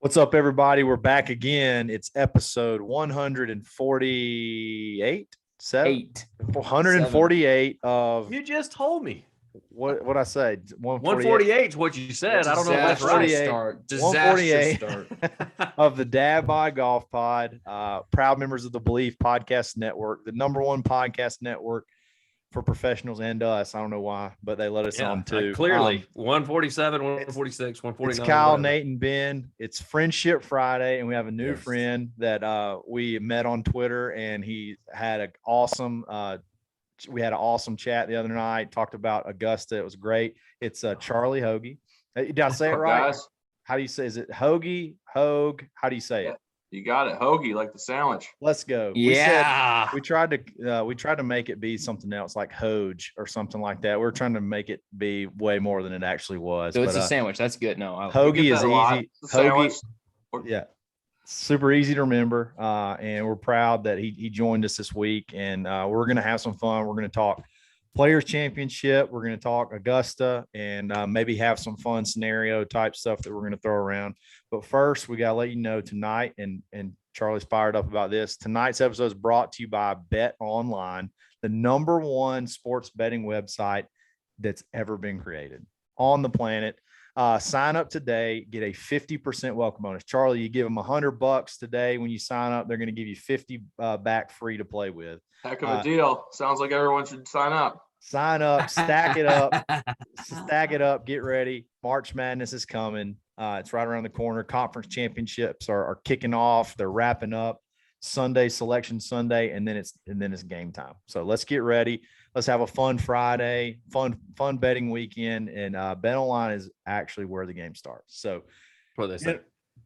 What's up, everybody? We're back again. It's episode 148, 148 of You just told me. what I say? 148 is what you said. I don't know if that's right. Disastrous start of the Dadbods Golf Pod. Proud members of the Belief Podcast Network, the number one podcast network for professionals and us. I don't know why, but they let us on too. Clearly, 147, 146, 149. It's Kyle, Nate, and Ben. It's Friendship Friday, and we have a new friend that we met on Twitter, and he had an awesome. We had an awesome chat the other night. Talked about Augusta. It was great. It's Charlie Hoge. Did I say it right? Guys? How do you say? Is it Hoge? How do you say it? You got it. Hoge, like the sandwich. Let's go. Yeah. We tried to make it be something else like Hoge or something like that. We're trying to make it be way more than it actually was. So it's a sandwich. That's good. No, Hoge is easy. Hoge, yeah, super easy to remember. And we're proud that he joined us this week. And we're gonna have some fun. We're gonna talk Players Championship. We're gonna talk Augusta and maybe have some fun scenario type stuff that we're gonna throw around. But first, we gotta let you know tonight, and Charlie's fired up about this. Tonight's episode is brought to you by Betonline, the number one sports betting website that's ever been created on the planet. Sign up today, get a 50% welcome bonus. Charlie, you give them $100 today when you sign up. They're going to give you 50 back free to play with. Heck of a deal. Sounds like everyone should sign up. Sign up, stack it up, get ready. March Madness is coming. It's right around the corner. Conference championships are kicking off. They're wrapping up. Sunday, Selection Sunday, and then it's game time. So let's get ready. Let's have a fun Friday, fun betting weekend, and BetOnline is actually where the game starts. So,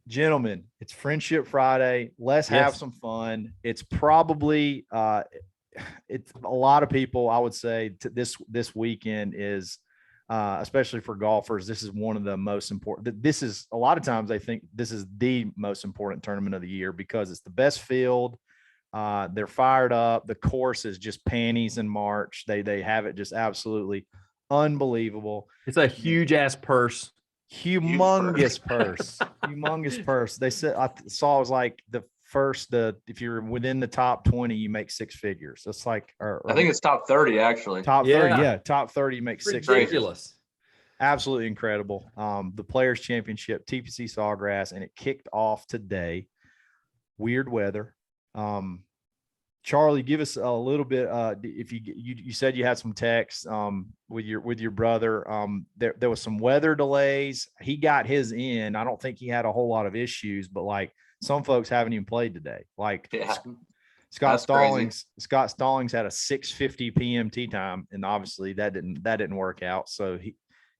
gentlemen, it's Friendship Friday. Let's have some fun. It's probably it's a lot of people. I would say this weekend is. Especially for golfers, this is one of the most important. This is a lot of times they think this is the most important tournament of the year because it's the best field. They're fired up. The course is just panties in March. They have it just absolutely unbelievable. It's a huge ass purse. Humongous purse. They said I saw it was like if you're within the top 20, you make six figures. It's like, I think it's top 30 actually. Top 30, yeah. Top 30 makes six figures. Ridiculous. Absolutely incredible. The Players Championship, TPC Sawgrass, and it kicked off today. Weird weather. Charlie, give us a little bit. If you said you had some texts with your brother. There was some weather delays. He got his in. I don't think he had a whole lot of issues, but like some folks haven't even played today. Like Scott Stallings had a 6:50 p.m. tee time, and obviously that didn't work out. So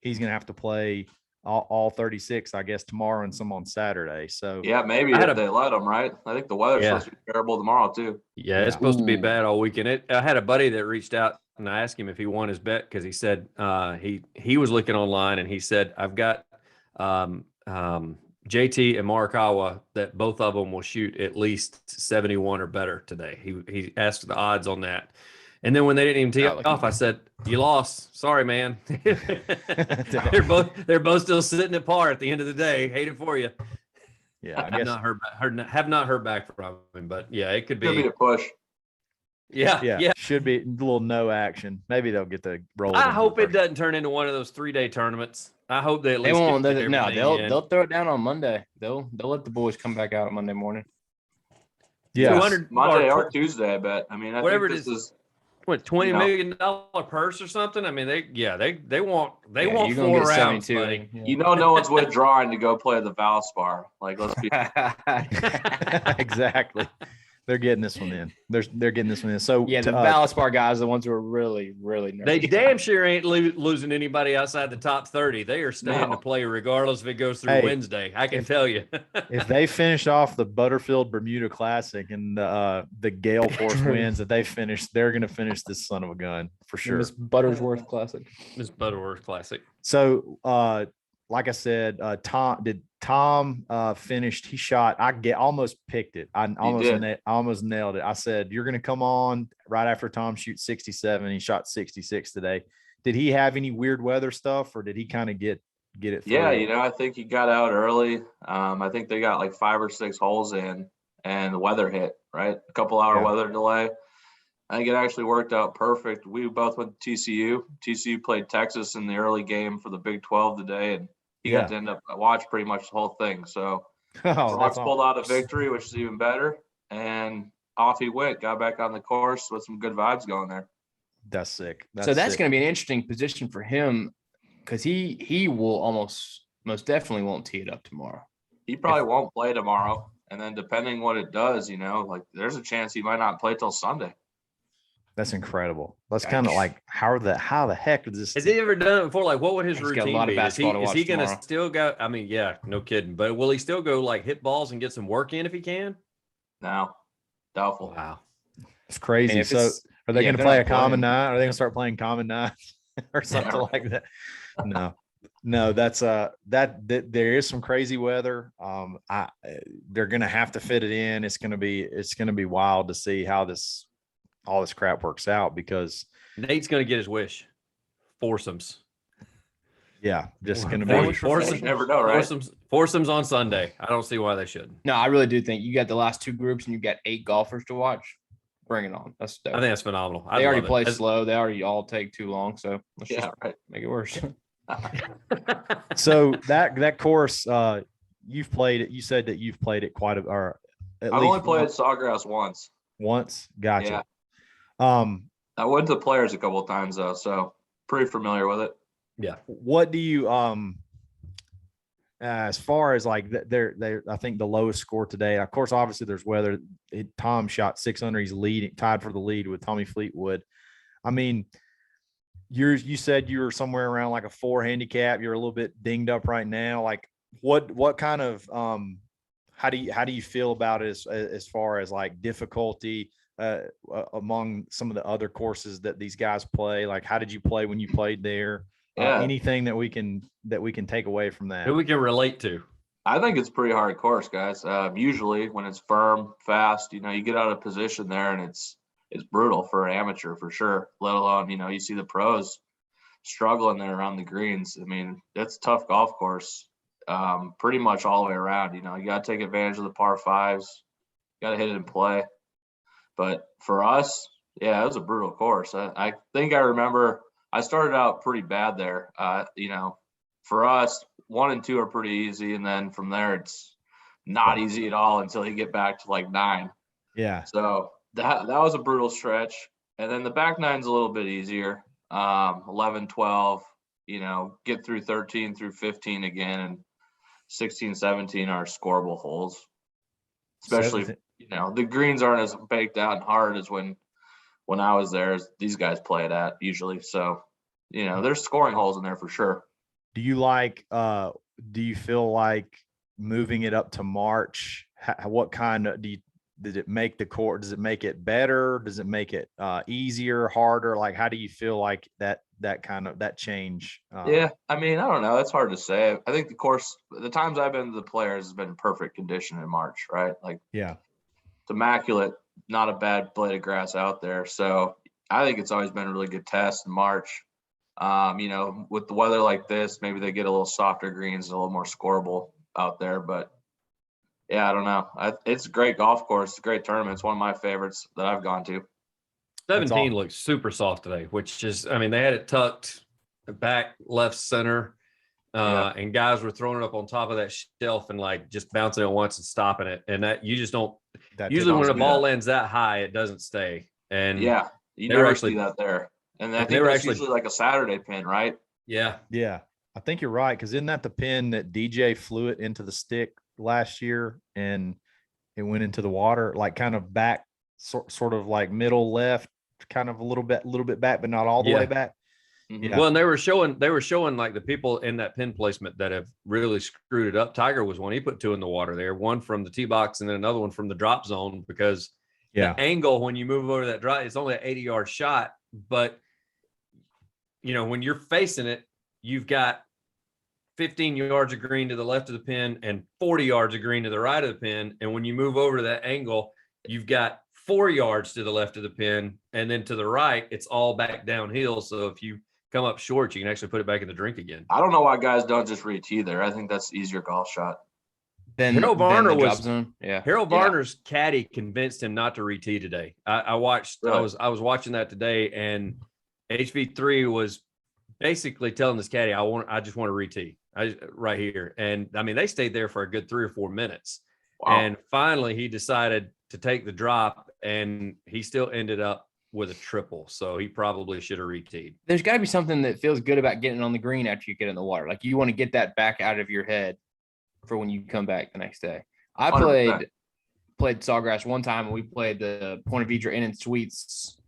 he's gonna have to play all 36, I guess, tomorrow and some on Saturday. So yeah, maybe if they let them, right? I think the weather's supposed to be terrible tomorrow too. Yeah, it's supposed to be bad all weekend. I had a buddy that reached out and I asked him if he won his bet because he said he was looking online and he said I've got JT and Morikawa that both of them will shoot at least 71 or better today. He asked the odds on that. And then when they didn't even tee off, I said, "You lost. Sorry, man." They're both still sitting at par at the end of the day. Hate it for you. Yeah, I guess have not heard back from him, but yeah, it could be a push. Yeah. Should be a little no action. Maybe they'll get the roll. I hope it doesn't turn into one of those 3-day tournaments. I hope they at least won't. They'll throw it down on Monday. They'll let the boys come back out on Monday morning. Yeah, Monday or Tuesday. I bet. I mean, whatever it is. What, $20 million purse or something? I mean, they want 4 rounds, buddy. Yeah. You know, no one's withdrawing to go play the Valspar. Like, let's be exactly. They're getting this one in. They're getting this one in. So yeah, the Valspar guys are the ones who are really, really nervous. They damn sure ain't losing anybody outside the top 30. They are staying to play regardless if it goes through Wednesday. I can tell you. If they finish off the Butterfield Bermuda Classic and the gale force wins that they finish, they're going to finish this son of a gun for sure. Miss Butterworth Classic. So, like I said, Tom finished. He shot. Almost picked it. I almost nailed it. I said, "You're going to come on right after Tom shoots 67." He shot 66 today. Did he have any weird weather stuff, or did he kind of get get it through? Yeah, I think he got out early. I think they got like 5 or 6 holes in, and the weather hit, right? A couple hour weather delay. I think it actually worked out perfect. We both went to TCU. TCU played Texas in the early game for the Big 12 today, and he got to end up watch pretty much the whole thing. So Fox pulled out a victory, which is even better, and off he went. Got back on the course with some good vibes going there. That's sick. So that's going to be an interesting position for him, because he will most definitely won't tee it up tomorrow. He probably won't play tomorrow, and then depending what it does, like there's a chance he might not play till Sunday. That's incredible. That's kind of like how the heck is this? Has he ever done it before? Like, what would his routine got a lot be? Of basketball to watch is he going to tomorrow. still go? I mean, yeah, no kidding. But will he still go like hit balls and get some work in if he can? No, doubtful. Wow, it's crazy. So are they going to play a common nine? Are they going to start playing common nine or something like that? No, that's that there is some crazy weather. They're going to have to fit it in. It's going to be wild to see how all this crap works out, because Nate's going to get his wish. Foursomes. Yeah, just going to be foursomes. Never know, right? Foursomes on Sunday. I don't see why they shouldn't. No, I really do think you got the last 2 groups and you got 8 golfers to watch. Bring it on. That's dope. I think that's phenomenal. They already play slow. They already all take too long. So let's just make it worse. So that course, you've played it. You said that you've played it quite I've only played Sawgrass once. Gotcha. Yeah. I went to Players a couple of times though, so pretty familiar with it. Yeah. What do you as far as like they're I think the lowest score today, of course, obviously there's weather. Tom shot 6 under. He's tied for the lead with Tommy Fleetwood. I mean, you said you were somewhere around like a 4 handicap. You're a little bit dinged up right now. Like what kind of how do you feel about it as far as like difficulty among some of the other courses that these guys play? Like, how did you play when you played there? Anything that we can take away from that? Who we can relate to? I think it's a pretty hard course, guys. Usually when it's firm, fast, you get out of position there, and it's brutal for an amateur for sure. Let alone, you see the pros struggling there around the greens. I mean, it's a tough golf course, pretty much all the way around. You got to take advantage of the par 5s. Got to hit it and play. But for us, it was a brutal course. I think I remember I started out pretty bad there. For us, 1 and 2 are pretty easy, and then from there it's not easy at all until you get back to like 9. Yeah. So that was a brutal stretch, and then the back 9's a little bit easier. 11, 12, get through 13 through 15 again, and 16, 17 are scoreable holes. Especially, the greens aren't as baked out and hard as when I was there, as these guys play it at usually. So, there's scoring holes in there for sure. Do you feel like moving it up to March? What kind of did it make the court? Does it make it better? Does it make it easier, harder? Like, how do you feel like that change? Yeah, I mean, I don't know. That's hard to say. I think the course, the times I've been to the Players, has been perfect condition in March, right? Like, it's immaculate, not a bad blade of grass out there. So I think it's always been a really good test in March. With the weather like this, maybe they get a little softer greens, a little more scoreable out there. But yeah, I don't know. It's a great golf course. It's a great tournament. It's one of my favorites that I've gone to. 17 looks super soft today, which is, I mean, they had it tucked back, left, center, and guys were throwing it up on top of that shelf and like just bouncing it once and stopping it. And that you just don't. Usually when a ball lands that high, it doesn't stay. And you never see that there. And I think that's usually like a Saturday pin, right? Yeah. Yeah. I think you're right. Cause isn't that the pin that DJ flew it into the stick last year and it went into the water, like kind of back, sort of like middle left, kind of a little bit back, but not all the way back. Mm-hmm. Yeah. Well, and they were showing like the people in that pin placement that have really screwed it up. Tiger was one. He put 2 in the water there, one from the tee box and then another one from the drop zone, because the angle when you move over that drop, it's only an 80-yard shot, but when you're facing it, you've got 15 yards of green to the left of the pin and 40 yards of green to the right of the pin. And when you move over to that angle, you've got 4 yards to the left of the pin. And then to the right, it's all back downhill. So if you come up short, you can actually put it back in the drink again. I don't know why guys don't just re-tee there. I think that's easier golf shot. Harold Varner drop zone. Yeah. Harold Varner's caddy convinced him not to re-tee today. I watched. Really? I was watching that today, and HV3 was basically telling this caddy, I just want to re-tee right here. And I mean, they stayed there for a good 3 or 4 minutes. Wow. And finally he decided to take the drop, and he still ended up with a triple. So he probably should have re-teed. There's got to be something that feels good about getting on the green after you get in the water. Like you want to get that back out of your head for when you come back the next day. I 100%. played Sawgrass one time, and we played the Point Vedra Inn and Suites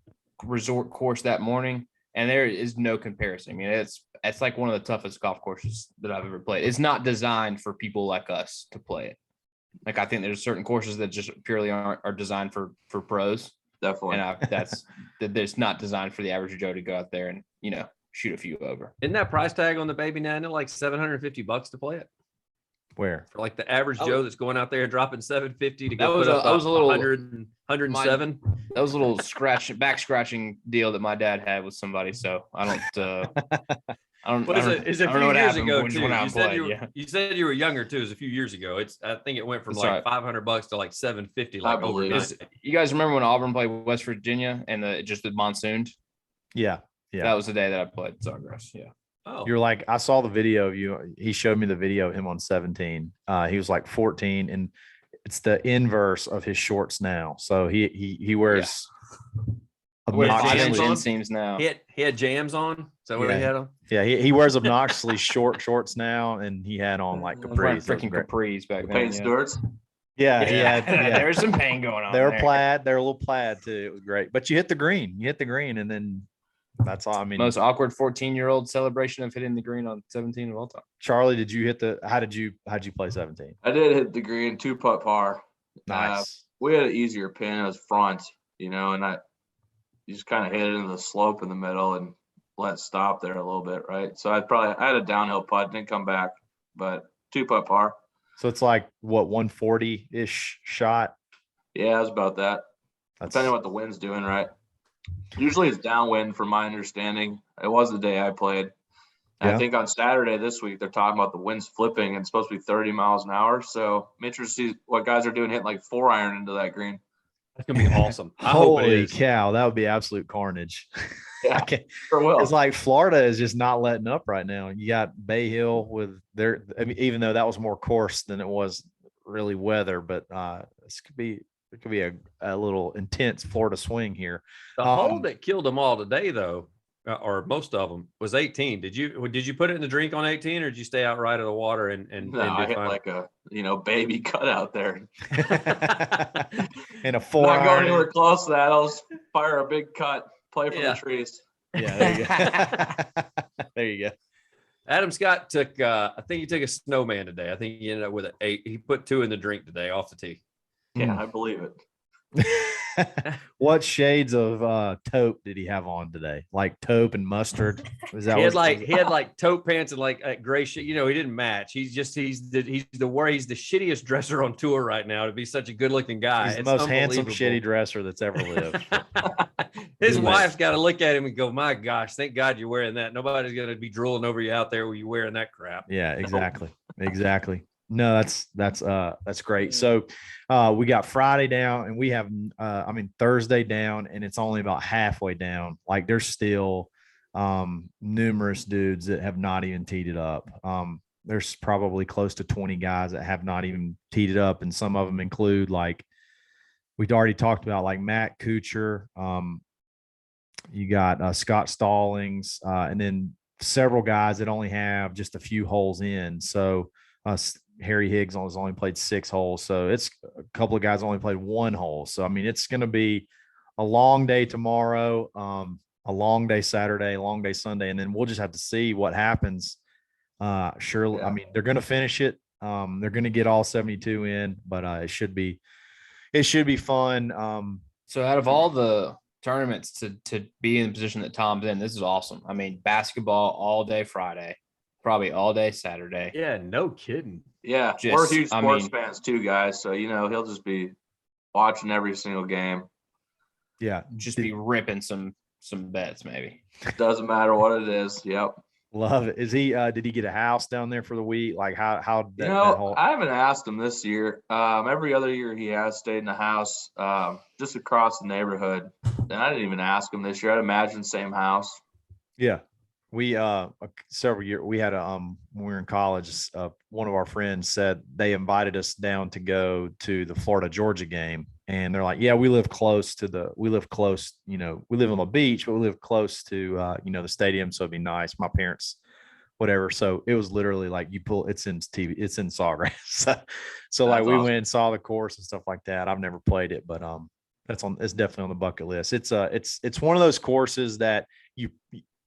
resort course that morning, and there is no comparison. I mean, it's like one of the toughest golf courses that I've ever played. It's not designed for people like us to play it. Like I think there's certain courses that just purely are designed for pros. Definitely. And that's not designed for the average Joe to go out there and, shoot a few over. Isn't that price tag on the baby now like $750 to play it? Where? For like the average Joe that's going out there and dropping $750 to That go was put a- up that was a little- 107. That was a little back scratching deal that my dad had with somebody. So I don't What is it? Is it a I don't know few what years happened, ago but we just too? went out You and said played, you said you were younger too. It was a few years ago. I think it went from That's like right. $500 to like $750 I like believe overnight. it. You guys remember when Auburn played West Virginia and the monsooned? Yeah. Yeah. That was the day that I played Sawgrass. Yeah. Oh, You're like, I saw the video of you. He showed me the video of him on 17. He was like 14, and it's the inverse of his shorts now. So he wears We're Obnoxiously- 5-inch inseams now. he had jams on. Is that what he Yeah. had on? yeah, he wears obnoxiously short shorts now, and he had on like I was wearing capris. That was freaking great. capris back The then. Payne Yeah. Stewarts. Yeah, he Yeah. had. Yeah. There was some pain going on. They were there. plaid. They're a little plaid too. It was great. But you hit the green. You hit the green, and then that's all. I mean, Most awkward 14-year-old celebration of hitting the green on 17 of all time. Charlie, did you hit the? How'd you play 17? I did hit the green 2-putt par. Nice. We had an easier pin. It was front, and you just kind of hit it into the slope in the middle and let it stop there a little bit, right? So I had a downhill putt, didn't come back, but 2-putt par. So it's like what 140-ish shot. Yeah, it was about that. That's Depending on what the wind's doing, right? Usually it's downwind from my understanding. It was the day I played. And Yeah. I think on Saturday this week, they're talking about the winds flipping and it's supposed to be 30 miles an hour. So I'm interested to see what guys are doing hitting like 4-iron into that green. That's gonna be awesome. I hope it holy is. cow. That would be absolute carnage. Yeah, I can't- sure will. It's like Florida is just not letting up right now. You got Bay Hill with their, I mean, even though that was more course than it was really weather, but it could be a little intense Florida swing here. The hole that killed them all today, though, or most of them, was 18. Did you put it in the drink on 18, or did you stay out right of the water and No, I hit like a baby cutout there. And a Not 4-iron. going anywhere close to that. I'll just fire a big cut, play for Yeah. the trees. Yeah, there you go. There you go. Adam Scott took, I think he took a snowman today. I think he ended up with an 8. He put 2 in the drink today off the tee. Yeah, I believe it. What shades of taupe did he have on today? Like taupe and mustard? Was that He had what- he had like taupe pants and like gray shit. He didn't match. He's the shittiest dresser on tour right now to be such a good looking guy. he's the It's most handsome unbelievable. shitty dresser that's ever lived. His Dude. wife's got to look at him and go, "My gosh, thank God you're wearing that. Nobody's gonna be drooling over you out there when you're wearing that crap." Yeah, exactly. No, that's great. So we got Friday down, and we have Thursday down, and it's only about halfway down. Like there's still numerous dudes that have not even teed it up. There's probably close to 20 guys that have not even teed it up, and some of them include, like we'd already talked about, like Matt Kuchar. You got Scott Stallings, and then several guys that only have just a few holes in. So Harry Higgs has only played 6 holes. So it's a couple of guys only played 1 hole. So, I mean, it's going to be a long day tomorrow, a long day Saturday, a long day Sunday, and then we'll just have to see what happens. Surely, I mean, they're going to finish it. They're going to get all 72 in, but it should be fun. So out of all the tournaments to be in the position that Tom's in, this is awesome. I mean, basketball all day Friday, probably all day Saturday. Yeah, no kidding. Yeah, we're Just- huge I sports mean- fans too, guys. So he'll just be watching every single game. Yeah. Just be ripping some some bets maybe. Doesn't matter what it is. Yep. Love it. Is he? Did he get a house down there for the week? Like how You that, know, that whole? I haven't asked him this year. Every other year he has stayed in a house just across the neighborhood. And I didn't even ask him this year. I'd imagine same house. Yeah. We several years we had when we were in college, one of our friends said they invited us down to go to the Florida Georgia game, and they're like, yeah, we live close, you know, we live on the beach, but we live close to you know, the stadium, so it'd be nice. My parents, whatever. So it was literally like it's in Sawgrass. So like we awesome. went and saw the course and stuff like that. I've never played it, but it's definitely on the bucket list. It's one of those courses that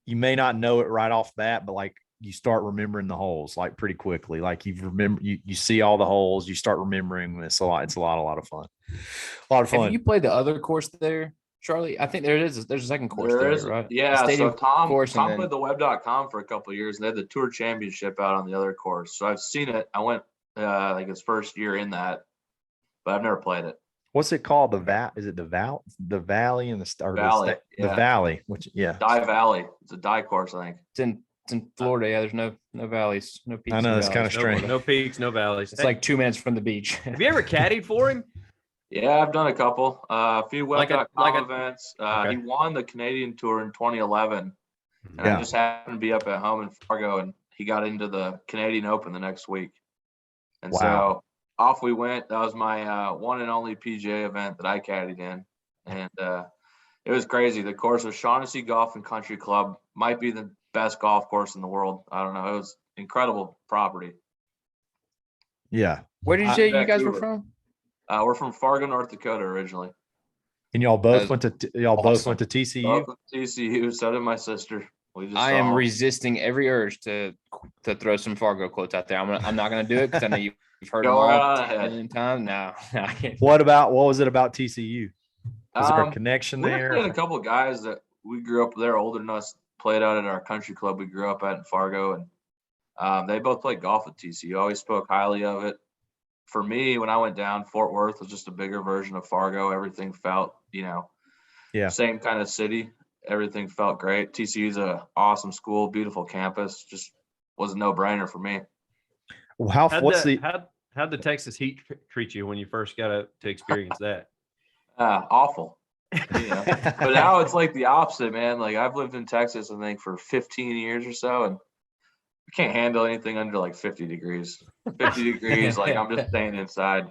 you may not know it right off bat, but like you start remembering the holes like pretty quickly. Like you see all the holes, you start remembering this a lot. It's a lot of fun. A lot of fun. Have you played the other course there, Charlie? I think there's a second course There there, is, right? yeah. So Tom course, and then- played the web.com for a couple of years, and they had the tour championship out on the other course. So I've seen it. I went like his first year in that, but I've never played it. What's it called? Is it the valley and the Valley, the yeah. valley, which Die Valley. It's a die course, I think. It's in Florida. Yeah, there's no valleys, no peaks. I know, no it's kinda valleys. strange. No peaks, no valleys. It's like 2 minutes from the beach. Have you ever caddied for him? Yeah, I've done a couple, a few web.com events. Okay. He won the Canadian Tour in 2011, and Yeah. I just happened to be up at home in Fargo, and he got into the Canadian Open the next week. And Wow. so off we went. That was my one and only PGA event that I caddied in, and it was crazy. The course was Shaughnessy Golf and Country Club, might be the best golf course in the world. I don't know. It was incredible property. Yeah. Where did you say you guys were Vancouver. from? We're from Fargo, North Dakota originally. And y'all both That's went to both awesome. went to TCU. Both with TCU, so did my sister. We just I am saw- resisting every urge to throw some Fargo quotes out there. I'm not going to do it because I know you've heard them Go right all on ahead. 10 million times. No, I can't. What was it about TCU? Is there a connection We there? actually had a couple of guys that we grew up, they're older than us, played out at our country club we grew up at in Fargo, and they both played golf at TCU. Always spoke highly of it. For me, when I went down, Fort Worth was just a bigger version of Fargo. Everything felt, Yeah. same kind of city. Everything felt great. TCU's a awesome school, beautiful campus. Just was a no-brainer for me. Well, How'd the Texas Heat treat you when you first got to experience that? Awful. But now it's like the opposite, man. Like I've lived in Texas, I think, for 15 years or so, and I can't handle anything under like 50 degrees. 50 degrees, like I'm just staying inside.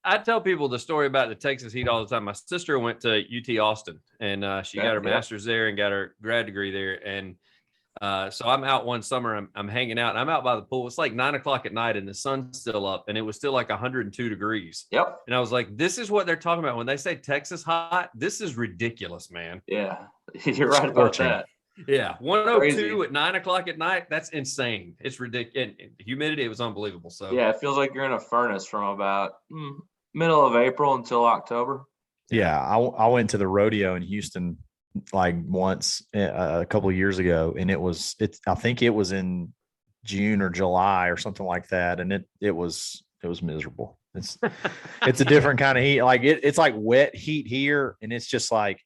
I tell people the story about the Texas Heat all the time. My sister went to UT Austin, and she got her master's there and got her grad degree there. And so I'm out one summer. I'm hanging out, and I'm out by the pool. It's like 9 o'clock at night, and the sun's still up, and it was still like 102 degrees. Yep. And I was like, "This is what they're talking about when they say Texas hot. This is ridiculous, man." Yeah, you're right about Scorching. that. Yeah, 102 Crazy. at 9 o'clock at night. That's insane. It's ridiculous. And humidity, it was unbelievable. So Yeah, it feels like you're in a furnace from about middle of April until October. Yeah, I went to the rodeo in Houston like once a couple of years ago, and I think it was in June or July or something like that, and it was miserable. It's a different kind of heat. Like it's like wet heat here, and it's just like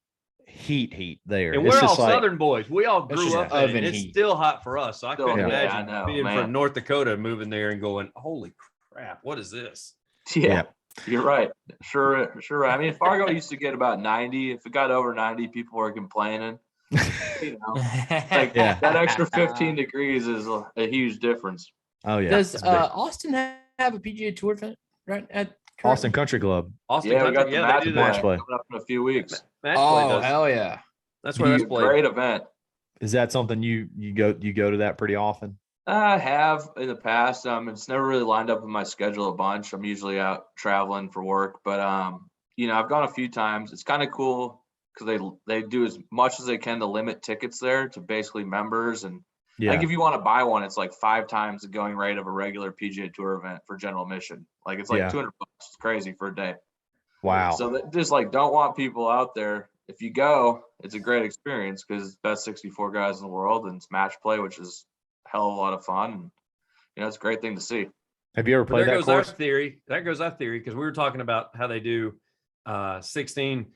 heat there. And It's we're all just like, Southern boys. We all That's grew just up in it, oven and it's heat. still hot for us. So I couldn't Yeah, imagine I know, being man. from North Dakota, moving there and going, "Holy crap, what is this?" Yeah, you're right. Sure. I mean, Fargo used to get about 90. If it got over 90, people were complaining. Like Yeah. that extra 15 degrees is a huge difference. oh yeah, Does it's big. Austin have a PGA Tour event right at Austin Country Club. Austin Yeah, we Country, got the they do match that. play. coming up in a few weeks. Match play Oh does. hell yeah! That's where that's played. Great event. Is that something you go to that pretty often? I have in the past. It's never really lined up with my schedule a bunch. I'm usually out traveling for work, but I've gone a few times. It's kind of cool because they do as much as they can to limit tickets there to basically members. And Yeah. like if you want to buy one, it's like 5 times the going rate of a regular PGA Tour event for general admission. Like it's like Yeah. $200. It's crazy for a day. Wow. So that just like don't want people out there. If you go, it's a great experience because it's best 64 guys in the world and it's match play, which is a hell of a lot of fun. And it's a great thing to see. Have you ever But played there that goes our course? theory. That goes our theory because we were talking about how they do 16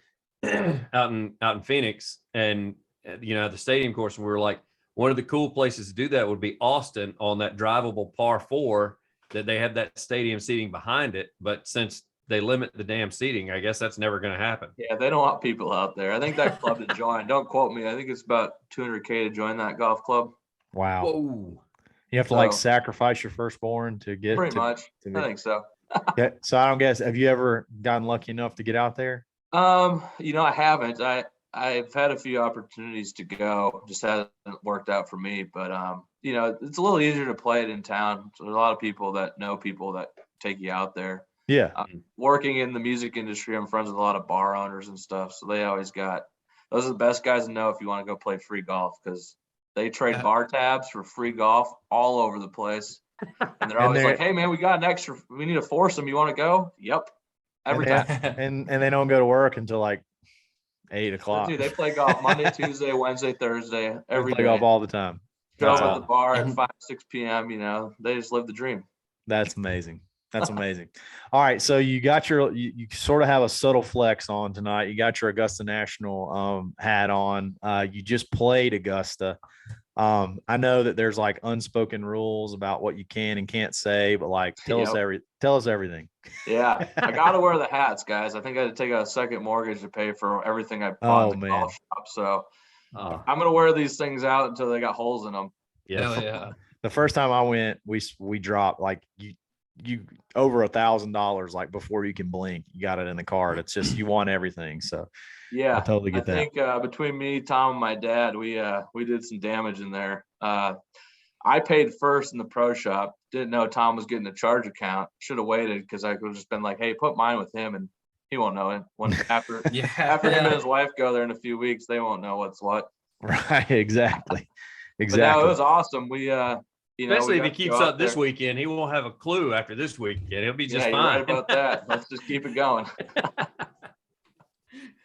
out in Phoenix, and the stadium course. And we were like, one of the cool places to do that would be Austin on that drivable par 4 that they have that stadium seating behind it. But since they limit the damn seating, I guess that's never going to happen. Yeah, they don't want people out there. I think that club to join, don't quote me, I think it's about $200K to join that golf club. Wow. Whoa. You have to like sacrifice your firstborn to get pretty much. I think so. Yeah. So I don't guess, have you ever gotten lucky enough to get out there? I haven't. I've had a few opportunities to go, just hasn't worked out for me. But it's a little easier to play it in town. So there's a lot of people that know people that take you out there. Yeah. Working in the music industry, I'm friends with a lot of bar owners and stuff. So they always those are the best guys to know if you want to go play free golf, because they trade bar tabs for free golf all over the place. And they're always like, hey man, we got an extra, we need a foursome. You want to go? Yep. Every time. And they don't go to work until like 8 o'clock. Dude, they play golf Monday, Tuesday, Wednesday, Thursday, every day. They play golf all the time. Show up at the bar at 5, 6 p.m. They just live the dream. That's amazing. That's amazing. All right. So you got you sort of have a subtle flex on tonight. You got your Augusta National hat on. You just played Augusta. I know that there's like unspoken rules about what you can and can't say, but like tell us everything. Yeah. I got to wear the hats, guys. I think I had to take out a second mortgage to pay for everything I bought at the golf shop. So I'm going to wear these things out until they got holes in them. Yeah. The first time I went, we dropped like you over $1,000 like before you can blink. You got it in the card. It's just you want everything. So yeah, I totally get that. I think between me, Tom, and my dad, we did some damage in there. I paid first in the pro shop. Didn't know Tom was getting a charge account. Should have waited, because I could have just been like, hey, put mine with him, and he won't know it. After him and his wife go there in a few weeks, they won't know what's what. Right. Exactly. But no, it was awesome. We especially if he keeps up this weekend, he won't have a clue after this weekend. He'll be just fine. Right about that. Let's just keep it going.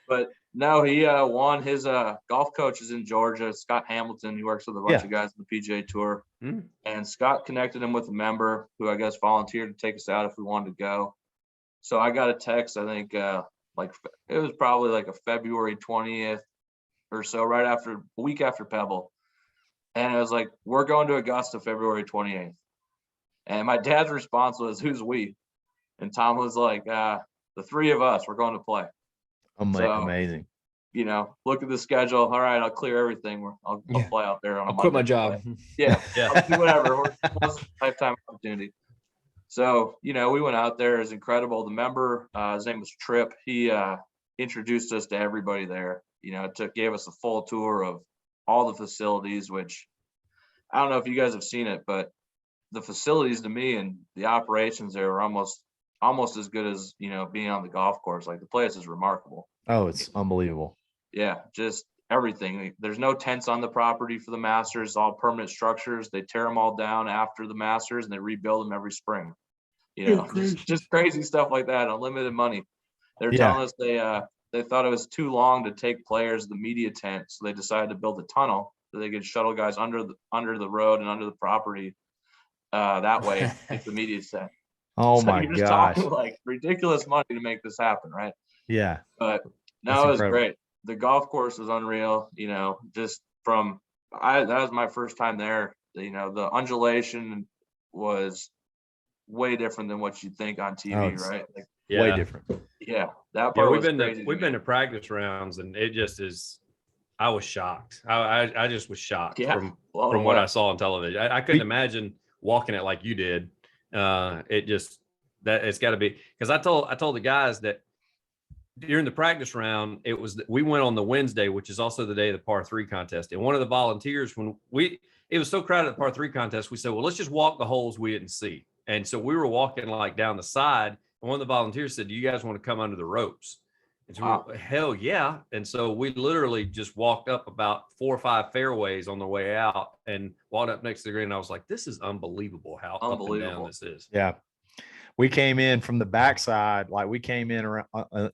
But no, he won. His golf coach is in Georgia, Scott Hamilton. He works with a bunch of guys on the PGA Tour. And Scott connected him with a member who I guess volunteered to take us out if we wanted to go. So I got a text, I think like it was probably like a February 20th or so, a week after Pebble. And it was like, we're going to Augusta February 28th. And my dad's response was, who's we? And Tom was like, the three of us, we're going to play. Amazing. Look at the schedule. All right, I'll clear everything. I'll fly out there on a Monday. Quit my job. Yeah. I'll do whatever. It's a lifetime opportunity. So, we went out there. It was incredible. The member, his name was Tripp. He introduced us to everybody there. Gave us a full tour of all the facilities, which I don't know if you guys have seen it, but the facilities to me and the operations there are almost as good as, being on the golf course. Like, the place is remarkable. Oh, it's unbelievable. Yeah. Just everything. There's no tents on the property for the Masters, all permanent structures. They tear them all down after the Masters and they rebuild them every spring. Just crazy stuff like that. Unlimited money. They're telling us they thought it was too long to take players to the media tent, so they decided to build a tunnel so they could shuttle guys under the road and under the property that way if the media tent. Oh, so my you're just gosh! talking like ridiculous money to make this happen, right? Yeah. But no, it was great. The golf course was unreal. Just that was my first time there. The undulation was way different than what you think on TV, right? Like, way different. Yeah, that part we've been to practice rounds, and it just is. I was shocked. I just was shocked from what I saw on television. I couldn't imagine walking it like you did. It's got to be, because I told the guys that during the practice round, we went on the Wednesday, which is also the day of the par 3 contest. And one of the volunteers, it was so crowded at the par 3 contest, we said, well, let's just walk the holes we didn't see. And so we were walking like down the side. And one of the volunteers said, do you guys want to come under the ropes? And so hell yeah. And so we literally just walked up about 4 or 5 fairways on the way out and walked up next to the green. And I was like, this is unbelievable how up and down this is. Yeah. We came in from the backside, like we came in around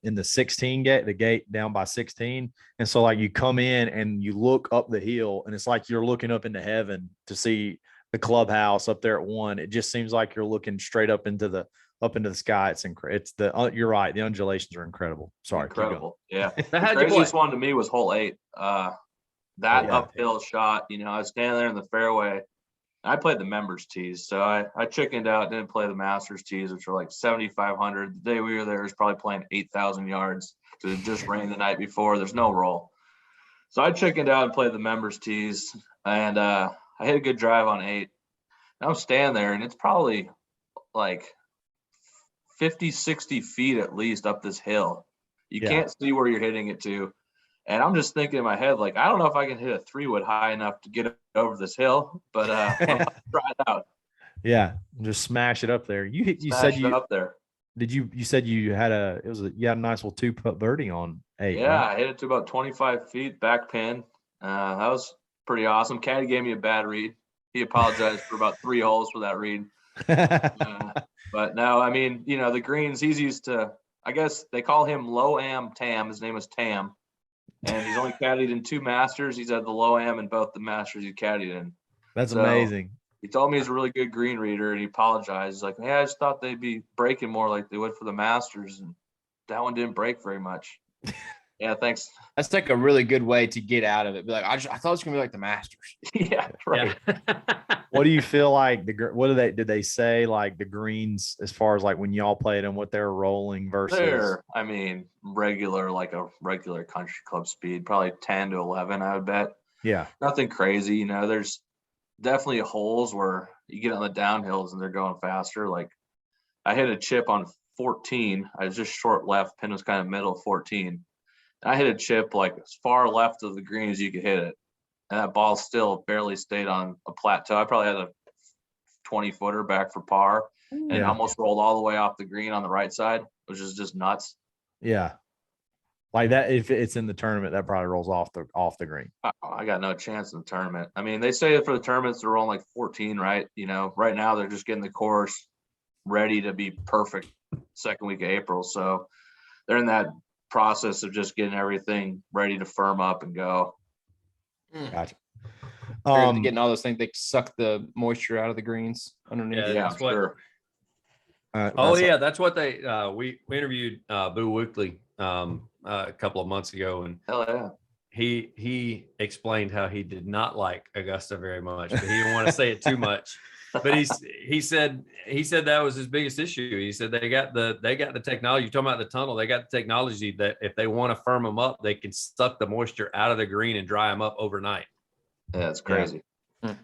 in the 16 gate, the gate down by 16. And so like you come in and you look up the hill and it's like you're looking up into heaven to see the clubhouse up there at 1. It just seems like you're looking straight up into the sky. It's incredible. You're right. The undulations are incredible. Sorry. Incredible. Yeah. The craziest one to me was hole 8. that uphill shot, I was standing there in the fairway. I played the members tees, so I chickened out, didn't play the Masters tees, which were like 7,500. The day we were there, was probably playing 8,000 yards because it just rained the night before. There's no roll. So I chickened out and played the members tees, and I hit a good drive on 8. And I'm standing there, and it's probably like 50, 60 feet at least up this hill. You can't see where you're hitting it to. And I'm just thinking in my head, like, I don't know if I can hit a 3-wood high enough to get it over this hill, but I'm gonna try it out. Yeah, just smash it up there. You said you up there. Did you said you had a nice little 2-putt birdie on 8. Yeah, right? I hit it to about 25 feet back pin. That was pretty awesome. Caddy gave me a bad read. He apologized for about 3 holes for that read. But no, I mean, the greens, he's used to, I guess they call him Low Am Tam. His name is Tam. And he's only caddied in 2 Masters. He's had the Low Am in both the Masters he caddied in. That's amazing. He told me he's a really good green reader, and he apologized. He's like, I just thought they'd be breaking more like they would for the Masters, and that one didn't break very much. Yeah, thanks. That's like a really good way to get out of it. Be like, I thought it was gonna be like the Masters. Yeah, right. Yeah. What do you feel like did they say like the greens as far as like when y'all played them, what they're rolling versus? They're, regular, like a regular country club speed, probably 10 to 11, I would bet. Yeah. Nothing crazy. There's definitely holes where you get on the downhills and they're going faster. Like I hit a chip on 14. I was just short left. Pin was kind of middle 14. I hit a chip like as far left of the green as you could hit it. And that ball still barely stayed on a plateau. I probably had a 20-footer back for par and it almost rolled all the way off the green on the right side, which is just nuts. Yeah. Like that, if it's in the tournament, that probably rolls off the green. I got no chance in the tournament. I mean, they say for the tournaments they're rolling like 14, right? Right now they're just getting the course ready to be perfect second week of April. So they're in that process of just getting everything ready to firm up and go. Gotcha. Getting all those things, they suck the moisture out of the greens underneath. Yeah, sure. That's what they we interviewed Boo Wickley a couple of months ago, and hell yeah, he explained how he did not like Augusta very much, but he didn't want to say it too much. But he said that was his biggest issue. He said they got the technology. You're talking about the tunnel. They got the technology that if they want to firm them up, they can suck the moisture out of the green and dry them up overnight. Yeah, that's crazy. Yeah.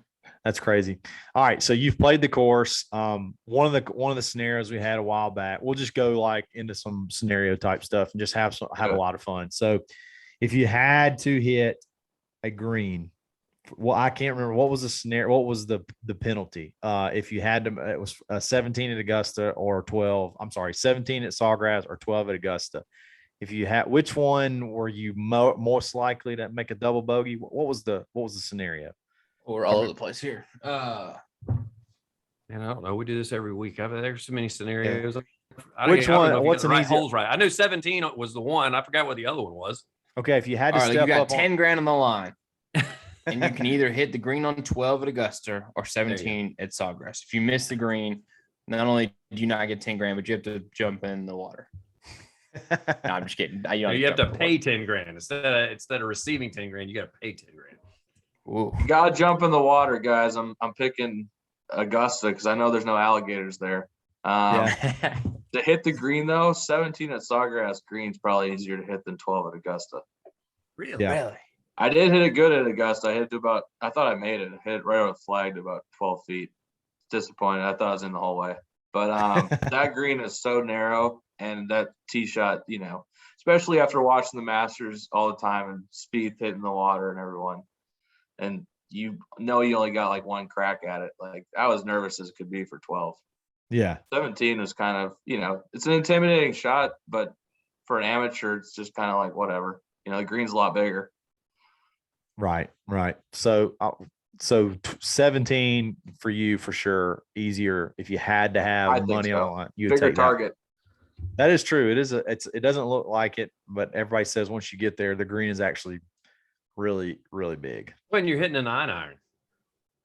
That's crazy. All right, so you've played the course. One of the scenarios we had a while back. We'll just go like into some scenario type stuff and just have a lot of fun. So, if you had to hit a green, well, I can't remember what was the scenario. What was the penalty? If you had to, it was 17 at Augusta or 12. I'm sorry, 17 at Sawgrass or 12 at Augusta. If you had, which one were you most likely to make a double bogey? What was the scenario? We're all over the place here. And I don't know. We do this every week. There's so many scenarios. Yeah. Which one? What's an easy holes right? I knew 17 was the one. I forgot what the other one was. Okay, if you had to step you got up 10 grand on the line, and you can either hit the green on 12 at Augusta or 17 at Sawgrass. If you miss the green, not only do you not get 10 grand, but you have to jump in the water. No, I'm just kidding. You have to pay 10 grand instead of receiving 10 grand. You got to pay 10 grand. Ooh. You gotta jump in the water, guys. I'm picking Augusta because I know there's no alligators there. To hit the green though, 17 at Sawgrass green's probably easier to hit than 12 at Augusta. Really? Yeah. Really? I did hit it good at Augusta. I hit it to about, I thought I made it. I hit it right over the flag to about 12 feet. Disappointed. I thought I was in the whole way. But that green is so narrow, and that tee shot, especially after watching the Masters all the time and Spieth hitting the water and everyone. And you only got like one crack at it. Like I was nervous as it could be for 12. Yeah. 17 was kind of, it's an intimidating shot, but for an amateur, it's just kind of like whatever. The green's a lot bigger. Right. So 17 for you for sure. Easier if you had to have money on the line. You would bigger take target. That is true. It is. It doesn't look like it, but everybody says once you get there, the green is actually really, really big. When you're hitting a 9-iron,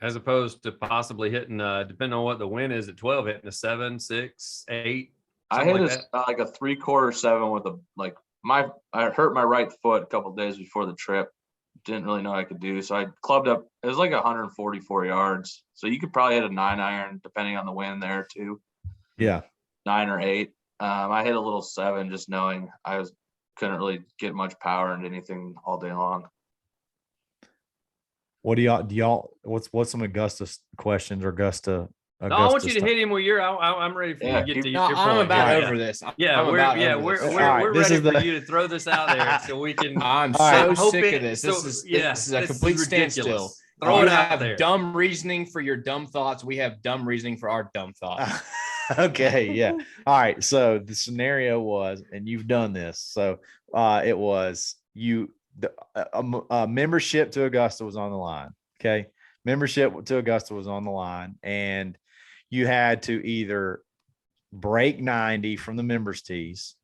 as opposed to possibly hitting, depending on what the wind is at 12, hitting a 7, 6, 8. I hit like a 3/4 7 with I hurt my right foot a couple of days before the trip didn't really know what I could do. So I clubbed up. It was like 144 yards. So you could probably hit a 9-iron depending on the wind there too. Yeah. 9 or 8. I hit a little 7 just knowing couldn't really get much power into anything all day long. What do y'all what's some Augusta questions or Augusta? No, I want you to hit him where I'm ready for you to get to your point. I'm about Yeah. over this. We're ready for you to throw this out there so we can. I'm so sick of this. This is a complete standstill. Throw it out there. Dumb reasoning for your dumb thoughts. We have dumb reasoning for our dumb thoughts. Okay, yeah. All right. So the scenario was, and you've done this. So it was a membership to Augusta was on the line. Okay, membership to Augusta was on the line, and you had to either break 90 from the members tees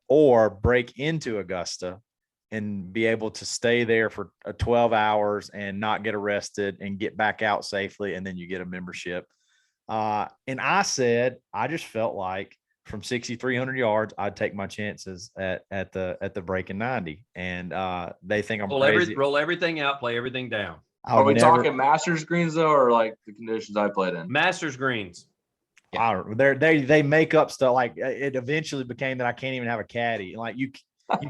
or break into Augusta and be able to stay there for 12 hours and not get arrested and get back out safely. And then you get a membership. And I said, I just felt like from 6,300 yards, I'd take my chances at the breaking 90. And they think I'm crazy. Roll everything out, play everything down. Are we talking Masters greens though, or like the conditions I played in? Masters greens. Yeah. They make up stuff. Like it eventually became that I can't even have a caddy. Like you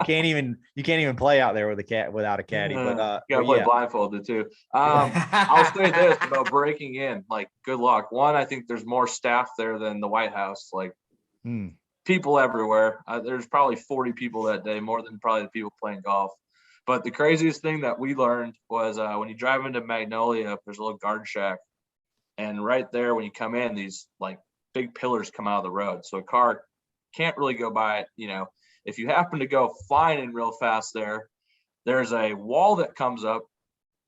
can't even play out there without a caddy. But you gotta play blindfolded too. I'll say this about breaking in. Like, good luck. One, I think there's more staff there than the White House. Like people everywhere. There's probably 40 people that day, more than probably the people playing golf. But the craziest thing that we learned was when you drive into Magnolia, there's a little guard shack. And right there, when you come in, these like big pillars come out of the road. So a car can't really go by it. You know, if you happen to go flying in real fast there's a wall that comes up.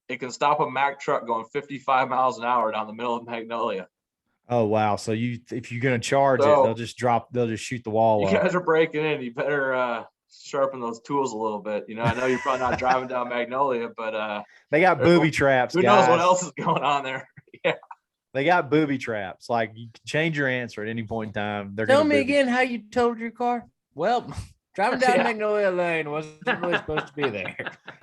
It can stop a Mack truck going 55 miles an hour down the middle of Magnolia. Oh, wow. So if you're going to charge it, they'll just shoot the wall up. You guys are breaking in. You better sharpen those tools a little bit. You know, I know you're probably not driving down Magnolia, but they got booby traps. Who knows what else is going on there? Yeah. They got booby traps. Like, you can change your answer at any point in time. Tell me again how you totaled your car. Well, driving down Magnolia Lane wasn't really supposed to be there.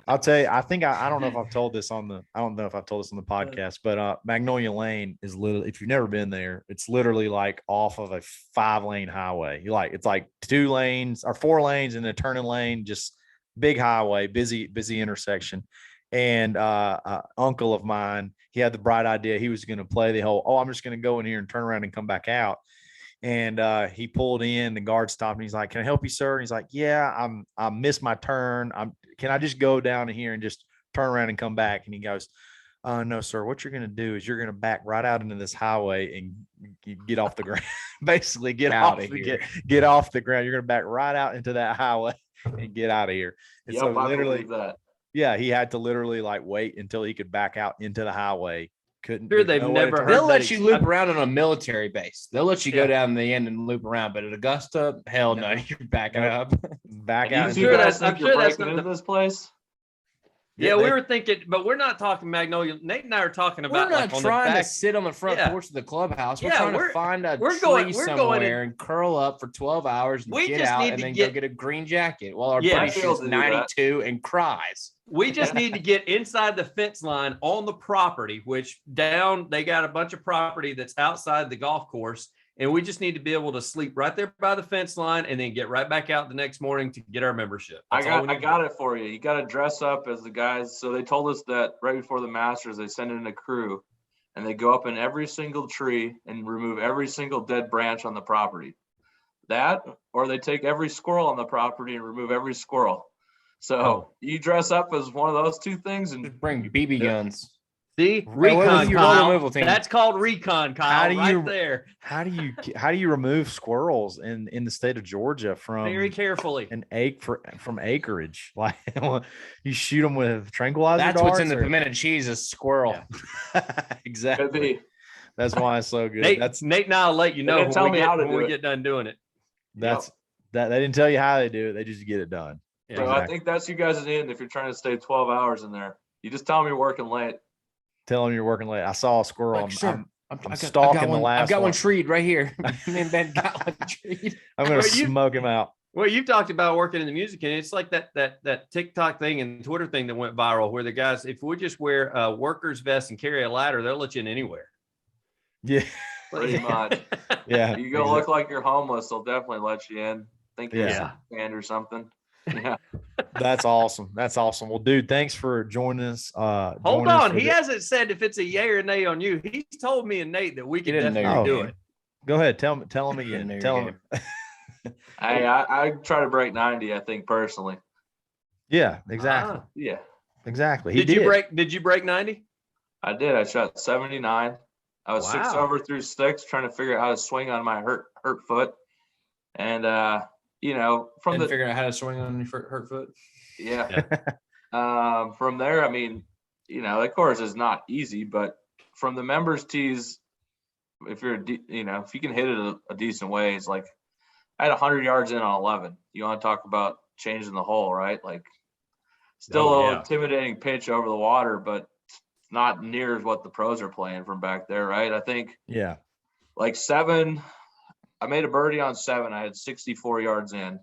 I'll tell you, I don't know if I've told this on the podcast, but Magnolia Lane is literally, if you've never been there, it's literally like off of a 5-lane highway. It's like 2 lanes or 4 lanes and a turning lane, just big highway, busy intersection. And uncle of mine, he had the bright idea. He was going to play the whole, I'm just going to go in here and turn around and come back out. And he pulled in, the guard stopped and he's like, "Can I help you, sir?" And he's like, "Yeah, I missed my turn. Can I just go down here and just turn around and come back?" And he goes, "No, sir. What you're going to do is you're going to back right out into this highway and you get off the ground. Basically get off the ground. You're going to back right out into that highway and get out of here." And yep, so literally that. Yeah, he had to literally like wait until he could back out into the highway. Sure, they've never heard. They'll let you loop around on a military base. They'll let you go down the end and loop around. But at Augusta, hell no, you're backing up. Back out. I'm sure that's not this place. Yeah, we were thinking, but we're not talking Magnolia. Nate and I are talking about. We're not trying to sit on the front porch of the clubhouse. We're trying to find a tree somewhere and curl up for 12 hours and get out and then go get a green jacket while our buddy shoots 92 and cries. We just need to get inside the fence line on the property, which they got a bunch of property that's outside the golf course. And we just need to be able to sleep right there by the fence line and then get right back out the next morning to get our membership. I got it for you. You got to dress up as the guys. So they told us that right before the Masters, they send in a crew and they go up in every single tree and remove every single dead branch on the property. That, or they take every squirrel on the property and remove every squirrel. So you dress up as one of those 2 things and bring BB guns. See, recon, Kyle. That's called recon, Kyle. How do you remove squirrels in the state of Georgia from very carefully from acreage? Like you shoot them with tranquilizer darts. That's what's in the pimento cheese, is squirrel. Yeah. Exactly. That's why it's so good. Nate and I'll let you know when we get done doing it. That they didn't tell you how they do it. They just get it done. Yeah, so exactly. I think that's you guys' end if you're trying to stay 12 hours in there. You just tell them you're working late. Tell them you're working late. I saw a squirrel. Like, sure. I'm stalking the last I've got one treed right here. Me and Ben got one treed. I'm going to smoke him out. Well, you talked about working in the music, and it's like that TikTok thing and Twitter thing that went viral, where the guys, if we just wear a worker's vest and carry a ladder, they'll let you in anywhere. Yeah. Pretty much. Yeah. You go look like you're homeless, they'll definitely let you in. Think you're Yeah. a band or something. Yeah. That's awesome. That's awesome. Well, dude, thanks for joining us. Hold on. He hasn't said if it's a yay or nay on you. He's told me and Nate that we can didn't know definitely your do game. it. Go ahead. Tell him Didn't know again. your Tell game. him. I try to break 90, I think, personally. Yeah, exactly. Yeah, Exactly. He Did you break 90? I did. I shot 79. I was 6 Wow. over through 6, trying to figure out how to swing on my hurt foot. And from the figuring out how to swing on your hurt foot. yeah. From there, I mean, the course is not easy, but from the members tees, if you're if you can hit it a decent way, it's like I had 100 yards in on 11. You want to talk about changing the hole, right? Like, still a little intimidating pitch over the water, but not near as what the pros are playing from back there, right? I think like 7, I made a birdie on 7. I had 64 yards in.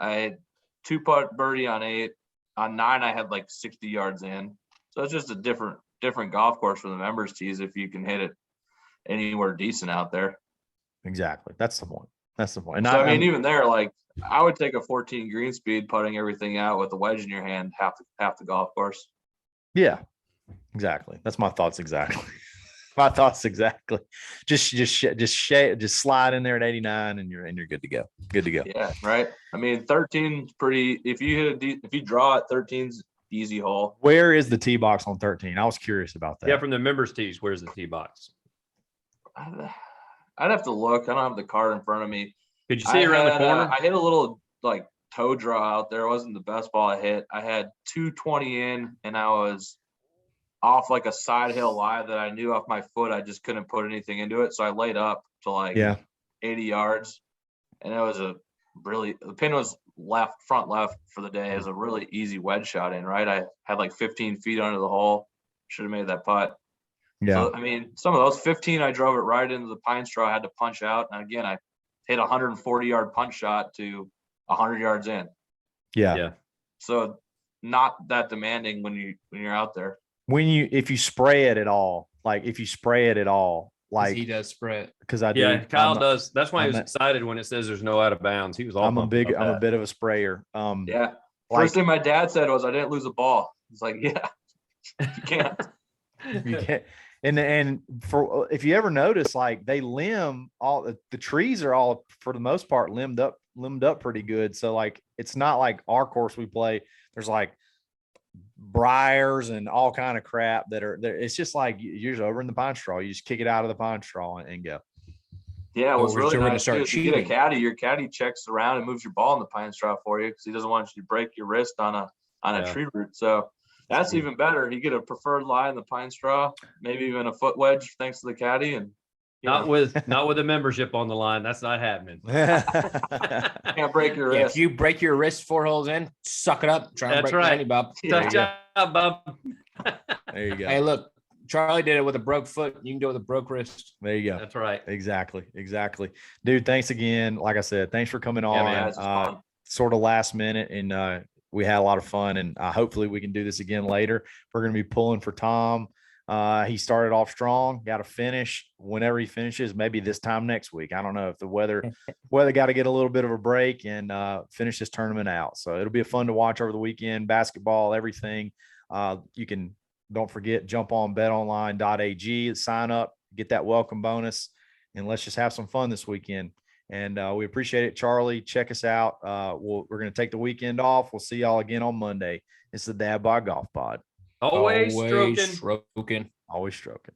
I had 2-putt birdie on 8. On 9, I had like 60 yards in. So it's just a different golf course for the members tees if you can hit it anywhere decent out there. Exactly. That's the point. And so, I mean, even there, like, I would take a 14 green speed, putting everything out with a wedge in your hand, half the golf course. Yeah, exactly. That's my thoughts. Exactly. Just slide in there at 89 and you're good to go. Good to go. Yeah. Right. I mean, 13's pretty, if you draw it, 13's easy hole. Where is the tee box on 13? I was curious about that. Yeah. From the members tees, where's the tee box? I'd have to look. I don't have the card in front of me. Could you see around the corner? I hit a little like toe draw out there. It wasn't the best ball I hit. I had 220 in, and I was off like a side hill lie that I knew off my foot. I just couldn't put anything into it. So I laid up to like 80 yards. And it was the pin was front left for the day. It was a really easy wedge shot in, right? I had like 15 feet under the hole. Should have made that putt. Yeah. So, I mean, some of those 15, I drove it right into the pine straw. I had to punch out. And again, I hit a 140-yard punch shot to 100 yards in. Yeah. So not that demanding when you're out there. If you spray it at all, like He does spray it. because I do. Yeah, Kyle does. That's why he was excited when it says there's no out of bounds. He was all I'm a bit of a sprayer. Yeah. First thing my dad said was, I didn't lose a ball. It's like, yeah, you can't. You can't. And for if you ever notice, like they limb all the trees are all for the most part limbed up pretty good. So like it's not like our course we play. There's like briars and all kind of crap that are there. It's just like you're just over in the pine straw. You just kick it out of the pine straw and go. Yeah, what's really nice start is you get a caddy. Your caddy checks around and moves your ball in the pine straw for you because he doesn't want you to break your wrist on a tree root. So that's even better. You get a preferred lie in the pine straw, maybe even a foot wedge thanks to the caddy. And not with a membership on the line. That's not happening. Can't break your wrist. If you break your wrist 4 holes in, suck it up. Try and break right. Money, Bob. Tough job, Bob. There you go. Hey, look, Charlie did it with a broke foot. You can do it with a broke wrist. There you go. That's right. Exactly. Dude, thanks again. Like I said, thanks for coming on. Man, sort of last minute, and we had a lot of fun, and hopefully we can do this again later. We're going to be pulling for Tom. He started off strong, got to finish whenever he finishes, maybe this time next week. I don't know if the weather got to get a little bit of a break and finish this tournament out. So it'll be fun to watch over the weekend, basketball, everything. Don't forget, jump on Betonline.ag, sign up, get that welcome bonus, and let's just have some fun this weekend. And we appreciate it, Charlie. Check us out. We're going to take the weekend off. We'll see y'all again on Monday. It's the Dadbod Golf Pod. Always stroking. Always stroking.